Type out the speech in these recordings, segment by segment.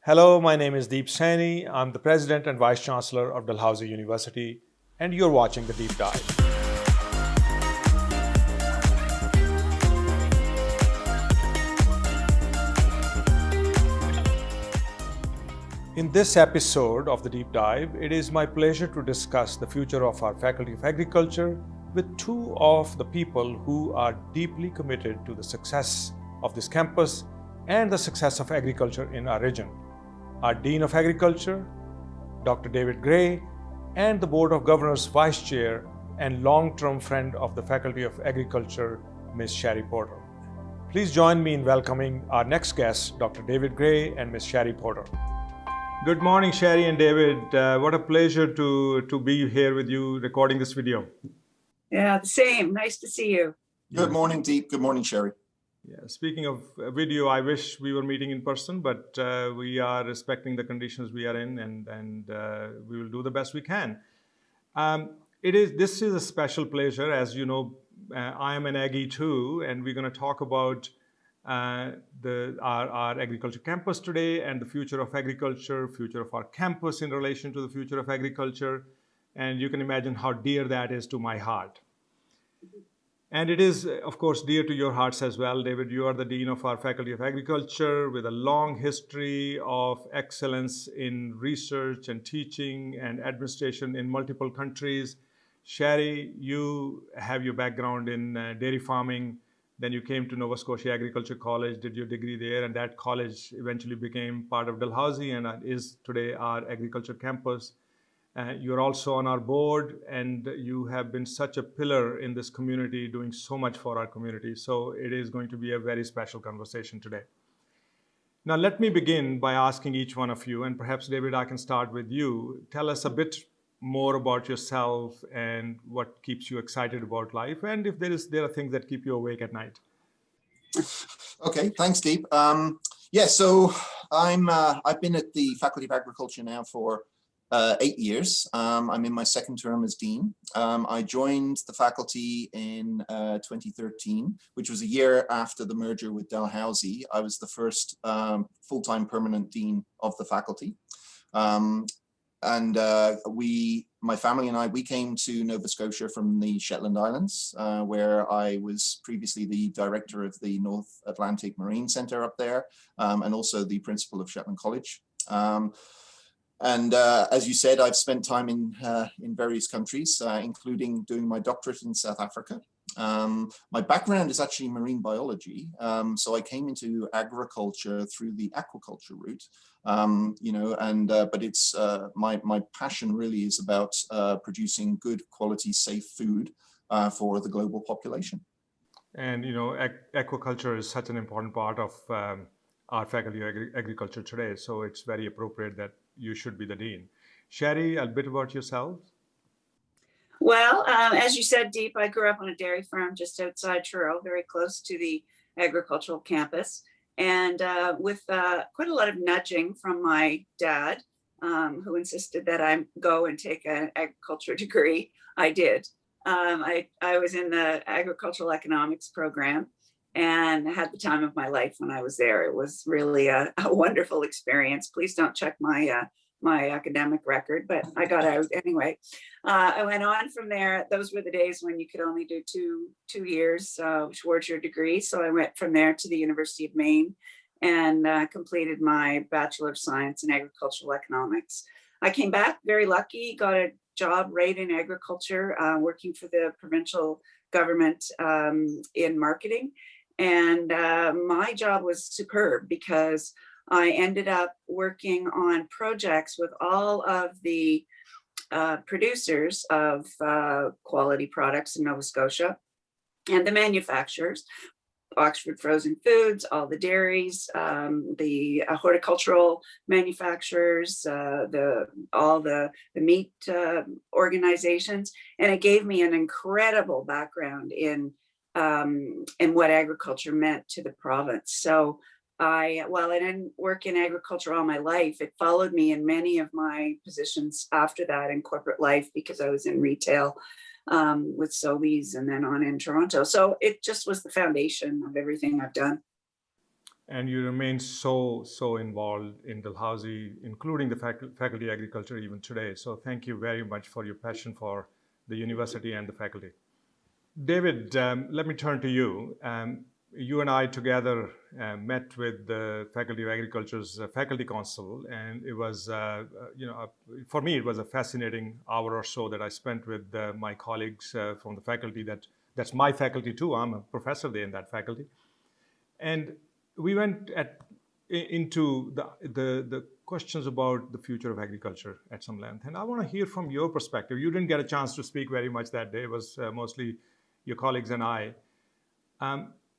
Hello, my name is Deep Saini. I'm the President and Vice Chancellor of Dalhousie University, and you're watching the Deep Dive. In this episode of the Deep Dive, it is my pleasure to discuss the future of our Faculty of Agriculture with two of the people who are deeply committed to the success of this campus and the success of agriculture in our region. Our Dean of Agriculture, Dr. David Gray, and the Board of Governors Vice Chair and long-term friend of the Faculty of Agriculture, Ms. Sherry Porter. Please join me in welcoming our next guests, Dr. David Gray and Ms. Sherry Porter. Good morning, Sherry and David. What a pleasure to be here with you recording this video. Yeah, the same. Nice to see you. Good morning, Deep. Good morning, Sherry. Yeah, speaking of video, I wish we were meeting in person, but we are respecting the conditions we are in, and we will do the best we can. This is a special pleasure. As you know, I am an Aggie too, and we're going to talk about our agriculture campus today and the future of agriculture, future of our campus in relation to the future of agriculture. And you can imagine how dear that is to my heart. And it is, of course, dear to your hearts as well. David, you are the Dean of our Faculty of Agriculture with a long history of excellence in research and teaching and administration in multiple countries. Sherry, you have your background in dairy farming. Then you came to Nova Scotia Agriculture College, did your degree there, and that college eventually became part of Dalhousie and is today our agriculture campus. You're also on our board, and you have been such a pillar in this community, doing so much for our community. So it is going to be a very special conversation today. Now, let me begin by asking each one of you, and perhaps, David, I can start with you. Tell us a bit more about yourself and what keeps you excited about life, and if there are things that keep you awake at night. Okay, thanks, Deep. So I've been at the Faculty of Agriculture now for 8 years. I'm in my second term as Dean. I joined the faculty in 2013, which was a year after the merger with Dalhousie. I was the first full-time permanent Dean of the faculty. My family and I, we came to Nova Scotia from the Shetland Islands, where I was previously the director of the North Atlantic Marine Centre up there, and also the principal of Shetland College. As you said, I've spent time in various countries, including doing my doctorate in South Africa. My background is actually marine biology, so I came into agriculture through the aquaculture route, but it's my passion really is about producing good quality, safe food for the global population. And aquaculture is such an important part of our Faculty of Agriculture today, so it's very appropriate that you should be the Dean. Sherry, a bit about yourself. Well, as you said, Deep, I grew up on a dairy farm just outside Truro, very close to the agricultural campus, and with quite a lot of nudging from my dad, who insisted that I go and take an agriculture degree. I did. I was in the agricultural economics program and had the time of my life when I was there. It was really a wonderful experience. Please don't check my academic record, but I got out anyway. I went on from there. Those were the days when you could only do two years towards your degree. So I went from there to the University of Maine and completed my Bachelor of Science in Agricultural Economics. I came back very lucky, got a job right in agriculture, working for the provincial government in marketing. And my job was superb because I ended up working on projects with all of the producers of quality products in Nova Scotia and the manufacturers, Oxford Frozen Foods, all the dairies, the horticultural manufacturers, all the meat organizations. And it gave me an incredible background in what agriculture meant to the province. So while I didn't work in agriculture all my life, it followed me in many of my positions after that in corporate life because I was in retail with Sobeys and then on in Toronto. So it just was the foundation of everything I've done. And you remain so involved in Dalhousie, including the faculty agriculture even today. So thank you very much for your passion for the university and the faculty. David, let me turn to you. You and I together met with the Faculty of Agriculture's Faculty Council, and it was, for me, it was a fascinating hour or so that I spent with my colleagues from the faculty. That's my faculty too. I'm a professor there in that faculty, and we went into the questions about the future of agriculture at some length. And I want to hear from your perspective. You didn't get a chance to speak very much that day. It was mostly your colleagues and I.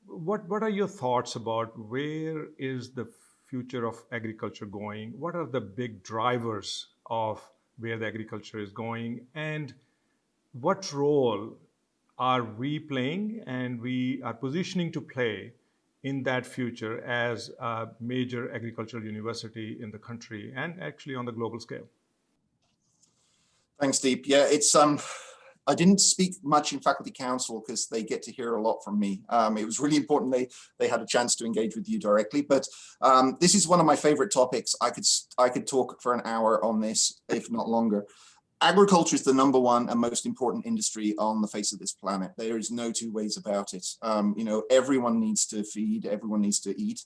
What are your thoughts about where is the future of agriculture going? What are the big drivers of where the agriculture is going? And what role are we playing and we are positioning to play in that future as a major agricultural university in the country and actually on the global scale? Thanks, Deep. Yeah, it's I didn't speak much in faculty council because they get to hear a lot from me. It was really important they had a chance to engage with you directly. But this is one of my favorite topics. I could talk for an hour on this, if not longer. Agriculture is the #1 and most important industry on the face of this planet. There is no two ways about it. Everyone needs to feed, everyone needs to eat.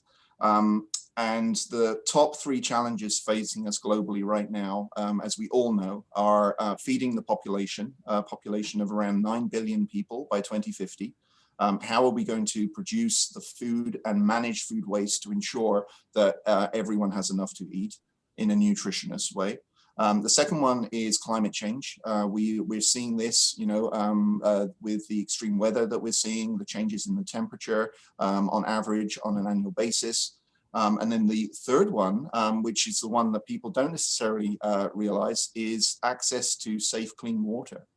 And the top 3 challenges facing us globally right now, as we all know, are feeding the population of around 9 billion people by 2050. How are we going to produce the food and manage food waste to ensure that everyone has enough to eat in a nutritious way? The second one is climate change. We're seeing this, with the extreme weather that we're seeing, the changes in the temperature on average on an annual basis. And then the third one, which is the one that people don't necessarily realize, is access to safe, clean water.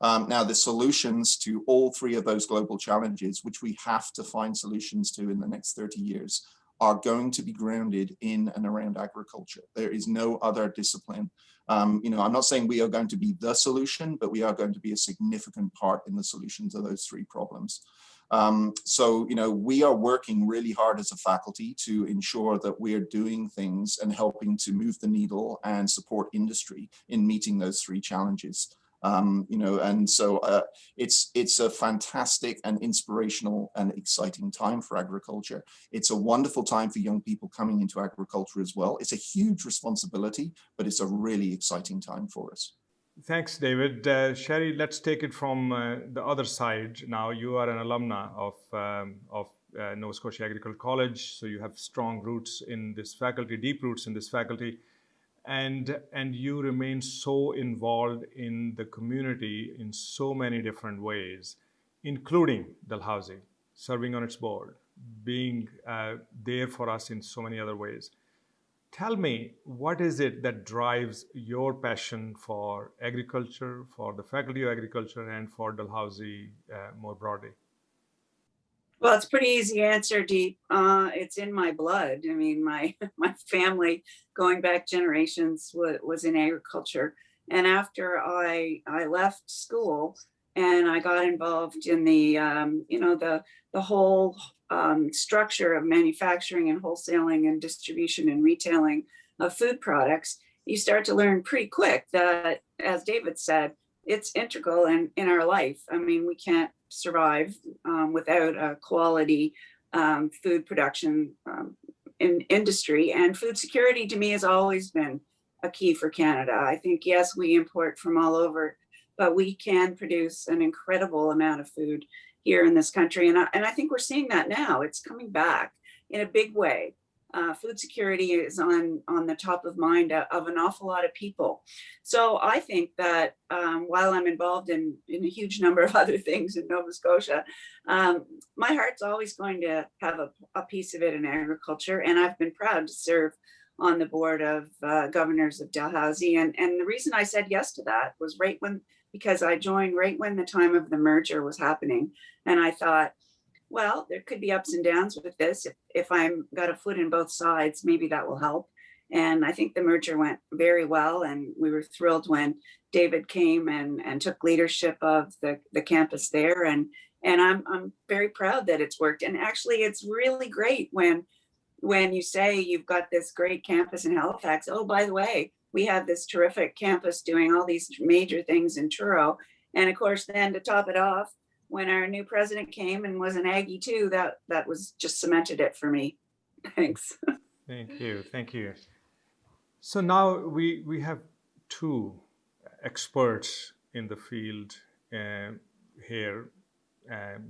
Now, the solutions to all 3 of those global challenges, which we have to find solutions to in the next 30 years, are going to be grounded in and around agriculture. There is no other discipline. I'm not saying we are going to be the solution, but we are going to be a significant part in the solution to those 3 problems. So we are working really hard as a faculty to ensure that we're doing things and helping to move the needle and support industry in meeting those 3 challenges. And so it's a fantastic and inspirational and exciting time for agriculture. It's a wonderful time for young people coming into agriculture as well. It's a huge responsibility, but it's a really exciting time for us. Thanks, David. Sherry, let's take it from the other side. Now, you are an alumna of Nova Scotia Agricultural College, so you have strong roots in this faculty, deep roots in this faculty. And you remain so involved in the community in so many different ways, including Dalhousie, serving on its board, being there for us in so many other ways. Tell me, what is it that drives your passion for agriculture, for the Faculty of Agriculture, and for Dalhousie more broadly? Well, it's a pretty easy answer, Deep. It's in my blood. I mean, my family, going back generations, was in agriculture. And after I left school and I got involved in the whole structure of manufacturing and wholesaling and distribution and retailing of food products, you start to learn pretty quick that, as David said, it's integral in our life. I mean, we can't survive without a quality food production in industry. And food security to me has always been a key for Canada. I think, yes, we import from all over, but we can produce an incredible amount of food here in this country. And I think we're seeing that now. It's coming back in a big way. Food security is on the top of mind of an awful lot of people. So I think that while I'm involved in a huge number of other things in Nova Scotia, my heart's always going to have a piece of it in agriculture. And I've been proud to serve on the board of governors of Dalhousie. And the reason I said yes to that was because I joined right when the time of the merger was happening. And I thought, well, there could be ups and downs with this. If I'm got a foot in both sides, maybe that will help. And I think the merger went very well. And we were thrilled when David came and took leadership of the campus there. And I'm very proud that it's worked. And actually, it's really great when when you say you've got this great campus in Halifax, oh, by the way, we have this terrific campus doing all these major things in Truro. And of course, then to top it off, when our new president came and was an Aggie too, that was just cemented it for me. Thanks. Thank you. Thank you. So now we have two experts in the field here.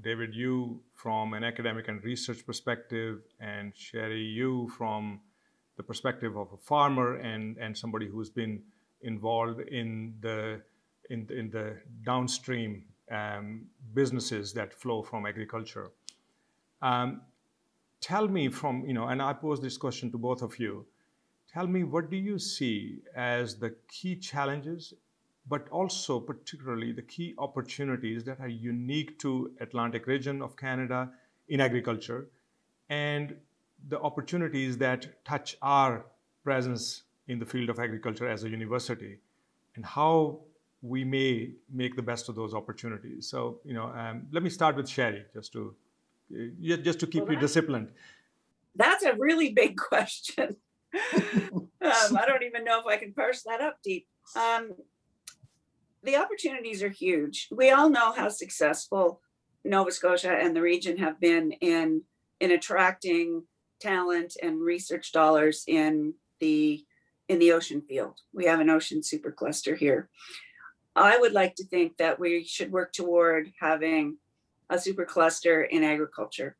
David, you from an academic and research perspective, and Sherry, you from the perspective of a farmer and somebody who's been involved in the downstream businesses that flow from agriculture. Tell me from, and I pose this question to both of you, tell me, what do you see as the key challenges, but also particularly the key opportunities that are unique to Atlantic region of Canada in agriculture, and the opportunities that touch our presence in the field of agriculture as a university, and how we may make the best of those opportunities. So, let me start with Sherry, just to keep you disciplined. That's a really big question. I don't even know if I can parse that up deep. The opportunities are huge. We all know how successful Nova Scotia and the region have been in attracting talent and research dollars in the ocean field. We have an ocean supercluster here. I would like to think that we should work toward having a supercluster in agriculture.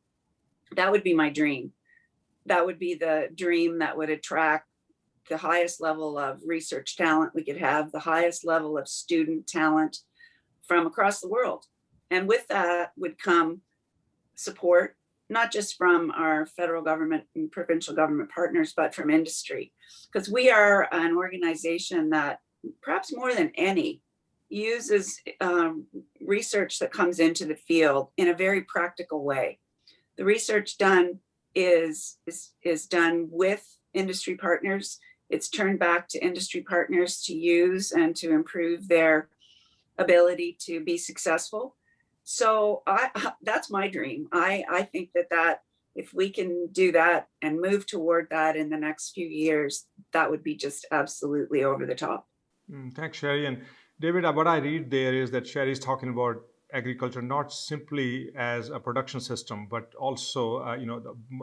That would be my dream. That would be the dream that would attract the highest level of research talent we could have, the highest level of student talent from across the world. And with that would come support, not just from our federal government and provincial government partners, but from industry. Because we are an organization that, perhaps more than any, uses research that comes into the field in a very practical way. The research done is done with industry partners. It's turned back to industry partners to use and to improve their ability to be successful. So that's my dream. I think that if we can do that and move toward that in the next few years, that would be just absolutely over the top. Thanks, Sherry. And David, what I read there is that Sherry is talking about agriculture not simply as a production system, but also,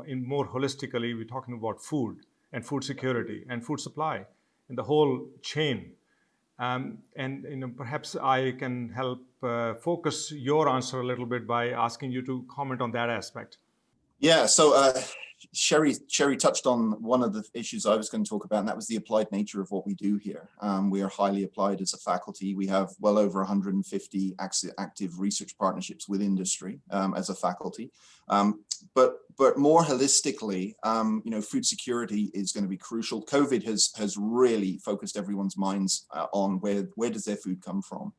in more holistically, we're talking about food and food security and food supply and the whole chain. And perhaps I can help focus your answer a little bit by asking you to comment on that aspect. Yeah, so Sherry touched on one of the issues I was going to talk about, and that was the applied nature of what we do here. We are highly applied as a faculty. We have well over 150 active research partnerships with industry as a faculty. But more holistically, food security is going to be crucial. COVID has really focused everyone's minds on where does their food come from.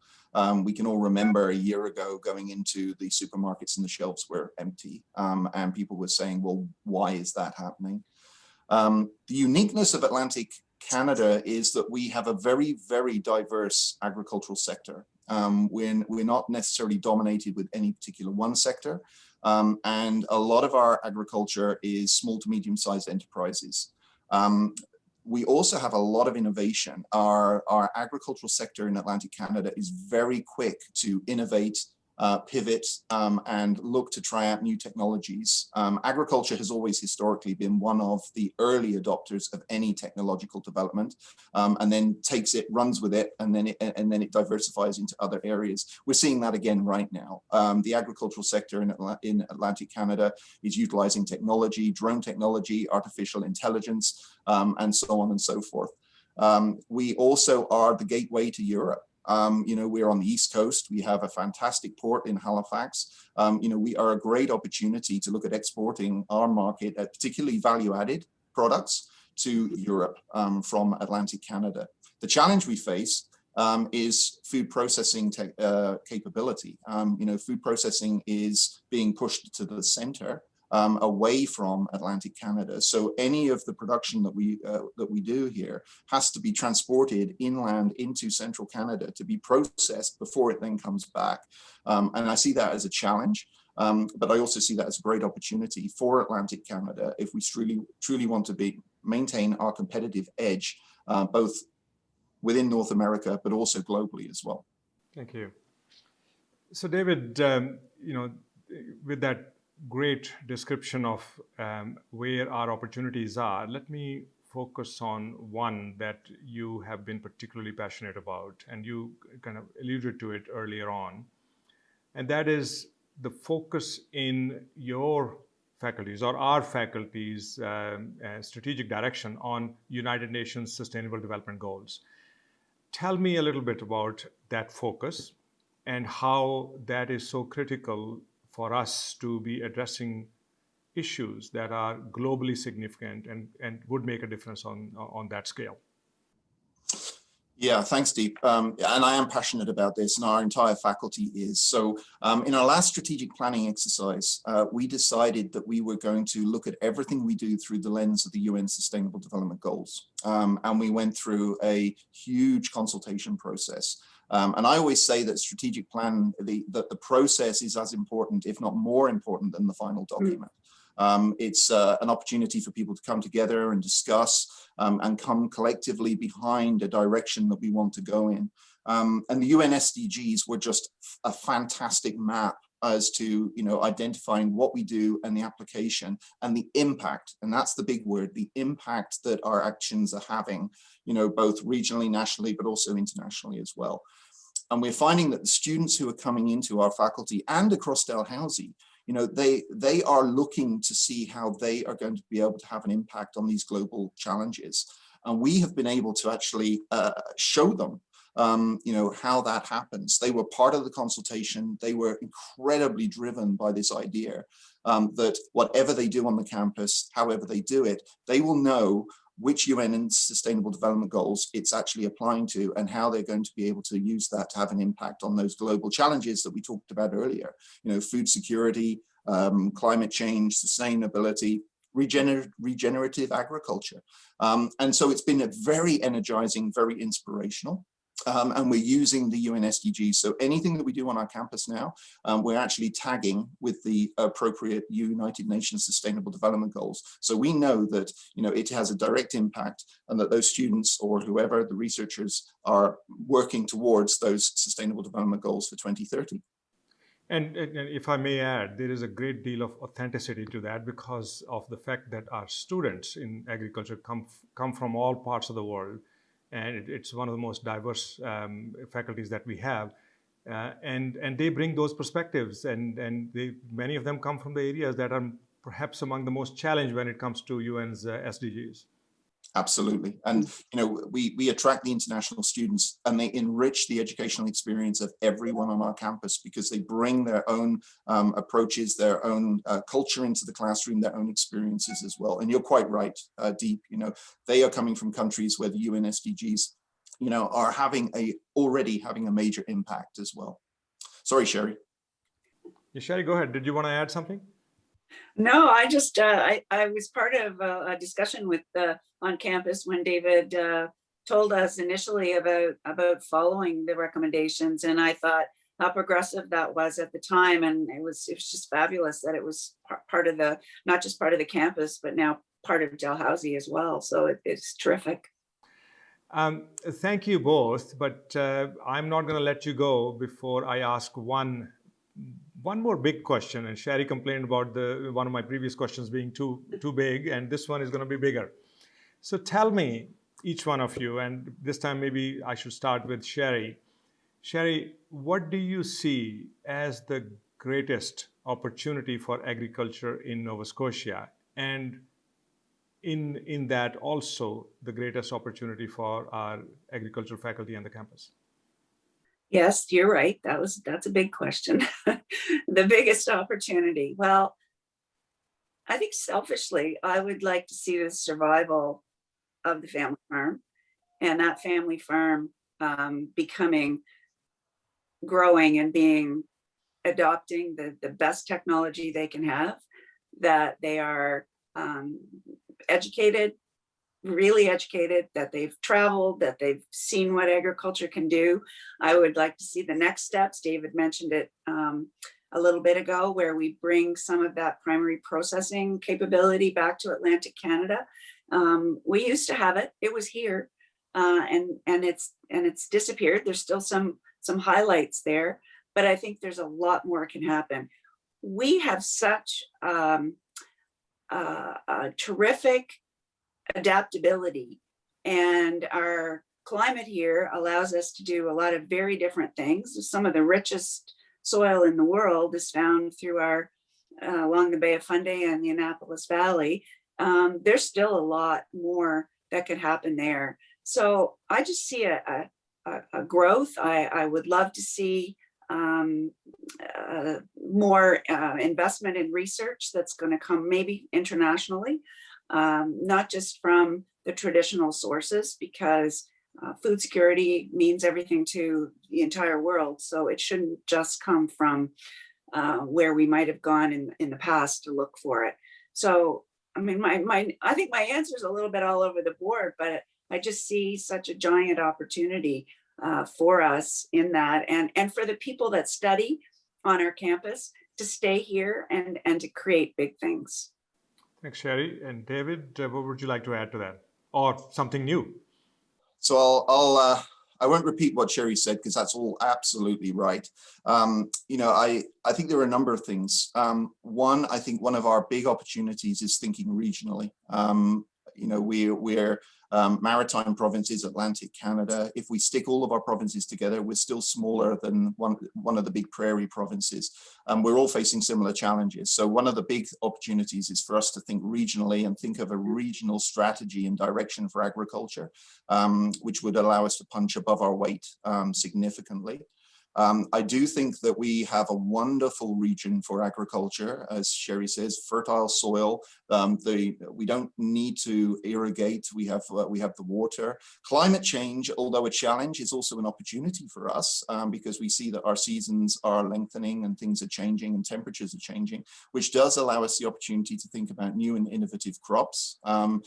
We can all remember a year ago going into the supermarkets and the shelves were empty, and people were saying, well, why is that happening? The uniqueness of Atlantic Canada is that we have a very, very diverse agricultural sector. We're not necessarily dominated with any particular one sector, and a lot of our agriculture is small to medium-sized enterprises. We also have a lot of innovation. Our agricultural sector in Atlantic Canada is very quick to innovate, pivot, and look to try out new technologies. Agriculture has always historically been one of the early adopters of any technological development, and then takes it, runs with it, and then it diversifies into other areas. We're seeing that again right now. The agricultural sector in Atlantic Canada is utilizing technology, drone technology, artificial intelligence, and so on and so forth. We also are the gateway to Europe. We're on the East Coast. We have a fantastic port in Halifax. We are a great opportunity to look at exporting our market, particularly value-added products, to Europe from Atlantic Canada. The challenge we face is food processing capability. Food processing is being pushed to the center, away from Atlantic Canada. So any of the production that we do here has to be transported inland into central Canada to be processed before it then comes back. And I see that as a challenge. But I also see that as a great opportunity for Atlantic Canada if we truly want to maintain our competitive edge, both within North America, but also globally as well. Thank you. So David, with that great description of where our opportunities are, let me focus on one that you have been particularly passionate about, and you kind of alluded to it earlier on, and that is the focus in your faculties or our faculties' strategic direction on United Nations Sustainable Development Goals. Tell me a little bit about that focus and how that is so critical for us to be addressing issues that are globally significant and would make a difference on that scale. Yeah, thanks, Deep. And I am passionate about this, and our entire faculty is. So in our last strategic planning exercise, we decided that we were going to look at everything we do through the lens of the UN Sustainable Development Goals. And we went through a huge consultation process. And I always say that strategic plan, that the process is as important, if not more important, than the final document. It's an opportunity for people to come together and discuss and come collectively behind a direction that we want to go in. And the UN SDGs were just a fantastic map as to, identifying what we do and the application and the impact. And that's the big word, the impact that our actions are having, both regionally, nationally, but also internationally as well. And we're finding that the students who are coming into our faculty and across Dalhousie, they are looking to see how they are going to be able to have an impact on these global challenges. And we have been able to actually show them, how that happens. They were part of the consultation. They were incredibly driven by this idea that whatever they do on the campus, however they do it, they will know which UN and Sustainable Development Goals it's actually applying to and how they're going to be able to use that to have an impact on those global challenges that we talked about earlier. Food security, climate change, sustainability, regenerative agriculture. And so it's been a very energizing, very inspirational. And we're using the UN SDGs. So anything that we do on our campus now, we're actually tagging with the appropriate United Nations Sustainable Development Goals. So we know that, it has a direct impact and that those students or whoever, the researchers, are working towards those Sustainable Development Goals for 2030. And if I may add, there is a great deal of authenticity to that because of the fact that our students in agriculture come from all parts of the world. And it's one of the most diverse faculties that we have. And they bring those perspectives, and many of them come from the areas that are perhaps among the most challenged when it comes to UN's SDGs. Absolutely. And, we attract the international students and they enrich the educational experience of everyone on our campus because they bring their own approaches, their own culture into the classroom, their own experiences as well. And you're quite right, Deep, they are coming from countries where the UN SDGs, are already having a major impact as well. Sorry, Sherry. Yeah, Sherry, go ahead. Did you want to add something? No, I just, I was part of a discussion with on campus when David told us initially about following the recommendations. And I thought how progressive that was at the time. And it was just fabulous that it was part of not just part of the campus, but now part of Dalhousie as well. So it's terrific. Thank you both, but I'm not going to let you go before I ask one more big question. And Sherry complained about one of my previous questions being too big, and this one is going to be bigger. So tell me, each one of you, and this time maybe I should start with Sherry. Sherry, what do you see as the greatest opportunity for agriculture in Nova Scotia, and in that also the greatest opportunity for our agricultural faculty on the campus? Yes, you're right. That's a big question. The biggest opportunity. Well, I think selfishly, I would like to see the survival of the family farm, and that family farm growing and adopting the best technology they can have, that they are educated, really educated, that they've traveled, that they've seen what agriculture can do. I would like to see the next steps. David mentioned it a little bit ago, where we bring some of that primary processing capability back to Atlantic Canada. We used to have it; it was here, and it's disappeared. There's still some highlights there, but I think there's a lot more can happen. We have such a terrific adaptability, and our climate here allows us to do a lot of very different things. Some of the richest soil in the world is found through our along the Bay of Fundy and the Annapolis Valley. There's still a lot more that could happen there. So I just see a growth. I would love to see more investment in research that's going to come maybe internationally, not just from the traditional sources, because food security means everything to the entire world. So it shouldn't just come from where we might have gone in the past to look for it. So, I mean, I think my answer is a little bit all over the board, but I just see such a giant opportunity for us in that, and for the people that study on our campus to stay here and to create big things. Thanks, Sherry. And David, what would you like to add to that, or something new? So I won't repeat what Sherry said, because that's all absolutely right. I think there are a number of things. One, I think one of our big opportunities is thinking regionally. We're maritime provinces, Atlantic Canada. If we stick all of our provinces together, we're still smaller than one of the big prairie provinces. We're all facing similar challenges. So one of the big opportunities is for us to think regionally and think of a regional strategy and direction for agriculture, which would allow us to punch above our weight significantly. I do think that we have a wonderful region for agriculture, as Sherry says, fertile soil. We don't need to irrigate. We have the water. Climate change, although a challenge, is also an opportunity for us, because we see that our seasons are lengthening and things are changing and temperatures are changing, which does allow us the opportunity to think about new and innovative crops. We're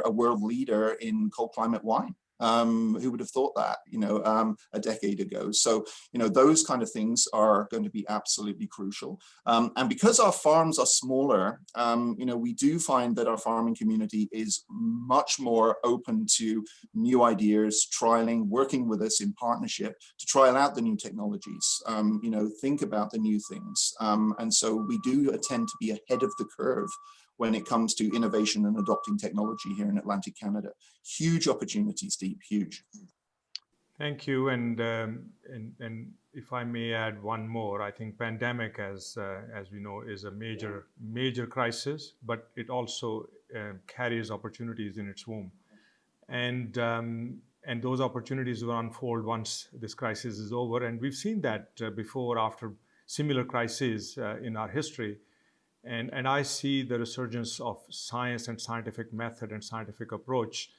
a world leader in cold climate wine. Who would have thought that, a decade ago? So, those kind of things are going to be absolutely crucial. And because our farms are smaller, we do find that our farming community is much more open to new ideas, trialing, working with us in partnership to trial out the new technologies, think about the new things. And so we do tend to be ahead of the curve when it comes to innovation and adopting technology here in Atlantic Canada. Huge opportunities, Deep, huge. Thank you. And if I may add one more, I think pandemic, as we know, is a major crisis, but it also carries opportunities in its womb. And those opportunities will unfold once this crisis is over. And we've seen that before, after similar crises in our history. And I see the resurgence of science and scientific method and scientific approach,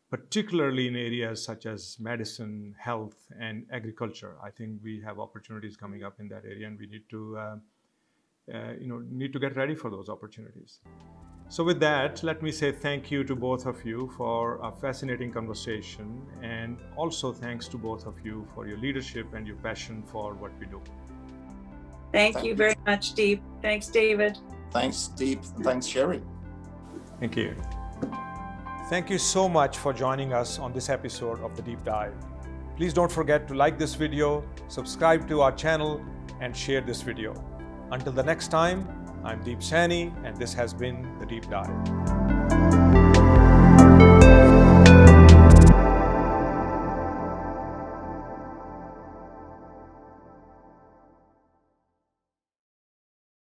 particularly in areas such as medicine, health, and agriculture. I think we have opportunities coming up in that area, and we need to get ready for those opportunities. So with that, let me say thank you to both of you for a fascinating conversation, and also thanks to both of you for your leadership and your passion for what we do. Thank you very much, Deep. Thanks, David. Thanks, Deep, and thanks, Sherry. Thank you. Thank you so much for joining us on this episode of The Deep Dive. Please don't forget to like this video, subscribe to our channel, and share this video. Until the next time, I'm Deep Saini, and this has been The Deep Dive.